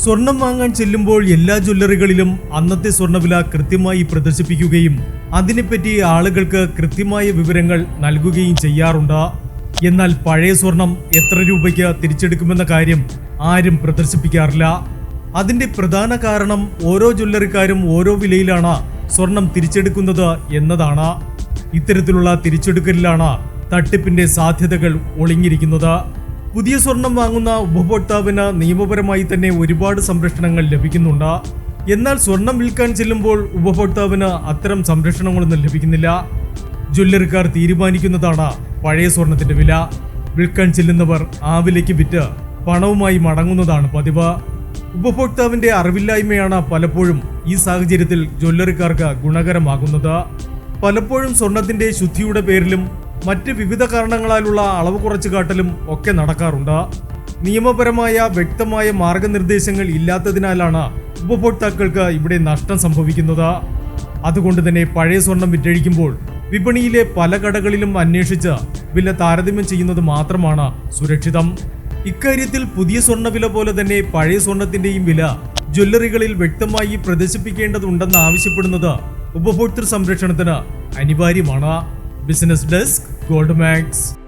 സ്വർണം വാങ്ങാൻ ചെല്ലുമ്പോൾ എല്ലാ ജ്വല്ലറികളിലും അന്നത്തെ സ്വർണ്ണവില കൃത്യമായി പ്രദർശിപ്പിക്കുകയും അതിനെപ്പറ്റി ആളുകൾക്ക് കൃത്യമായ വിവരങ്ങൾ നൽകുകയും ചെയ്യാറുണ്ട്. എന്നാൽ പഴയ സ്വർണം എത്ര രൂപയ്ക്ക് തിരിച്ചെടുക്കുമെന്ന കാര്യം ആരും പ്രദർശിപ്പിക്കാറില്ല. അതിന്റെ പ്രധാന കാരണം ഓരോ ജ്വല്ലറിക്കാരും ഓരോ വിലയിലാണ് സ്വർണം തിരിച്ചെടുക്കുന്നത് എന്നതാണ്. ഇത്തരത്തിലുള്ള തിരിച്ചെടുക്കലിലാണ് തട്ടിപ്പിന്റെ സാധ്യതകൾ ഒളിഞ്ഞിരിക്കുന്നത്. പുതിയ സ്വർണം വാങ്ങുന്ന ഉപഭോക്താവിന് നിയമപരമായി തന്നെ ഒരുപാട് സംരക്ഷണങ്ങൾ ലഭിക്കുന്നുണ്ട്. എന്നാൽ സ്വർണം വിൽക്കാൻ ചെല്ലുമ്പോൾ ഉപഭോക്താവിന് അത്തരം സംരക്ഷണങ്ങളൊന്നും ലഭിക്കുന്നില്ല. ജ്വല്ലറിക്കാർ തീരുമാനിക്കുന്നതാണ് പഴയ സ്വർണത്തിന്റെ വില. വിൽക്കാൻ ചെല്ലുന്നവർ ആ വിലയ്ക്ക് വിറ്റ് പണവുമായി മടങ്ങുന്നതാണ് പതിവ്. ഉപഭോക്താവിന്റെ അറിവില്ലായ്മയാണ് പലപ്പോഴും ഈ സാഹചര്യത്തിൽ ജ്വല്ലറിക്കാർക്ക് ഗുണകരമാകുന്നത്. പലപ്പോഴും സ്വർണത്തിന്റെ ശുദ്ധിയുടെ പേരിലും മറ്റ് വിവിധ കാരണങ്ങളാലുള്ള അളവ് കുറച്ചു കാട്ടലും ഒക്കെ നടക്കാറുണ്ട്. നിയമപരമായ വ്യക്തമായ മാർഗനിർദ്ദേശങ്ങൾ ഇല്ലാത്തതിനാലാണ് ഉപഭോക്താക്കൾക്ക് ഇവിടെ നഷ്ടം സംഭവിക്കുന്നത്. അതുകൊണ്ട് തന്നെ പഴയ സ്വർണം വിറ്റഴിക്കുമ്പോൾ വിപണിയിലെ പല കടകളിലും അന്വേഷിച്ച് വില താരതമ്യം ചെയ്യുന്നത് മാത്രമാണ് സുരക്ഷിതം. ഇക്കാര്യത്തിൽ പുതിയ സ്വർണ്ണവില പോലെ തന്നെ പഴയ സ്വർണത്തിന്റെയും വില ജ്വല്ലറികളിൽ വ്യക്തമായി പ്രദർശിപ്പിക്കേണ്ടതുണ്ടെന്ന് ആവശ്യപ്പെടുന്നത് ഉപഭോക്തൃ സംരക്ഷണത്തിന് അനിവാര്യമാണ്. Business desk, gold max.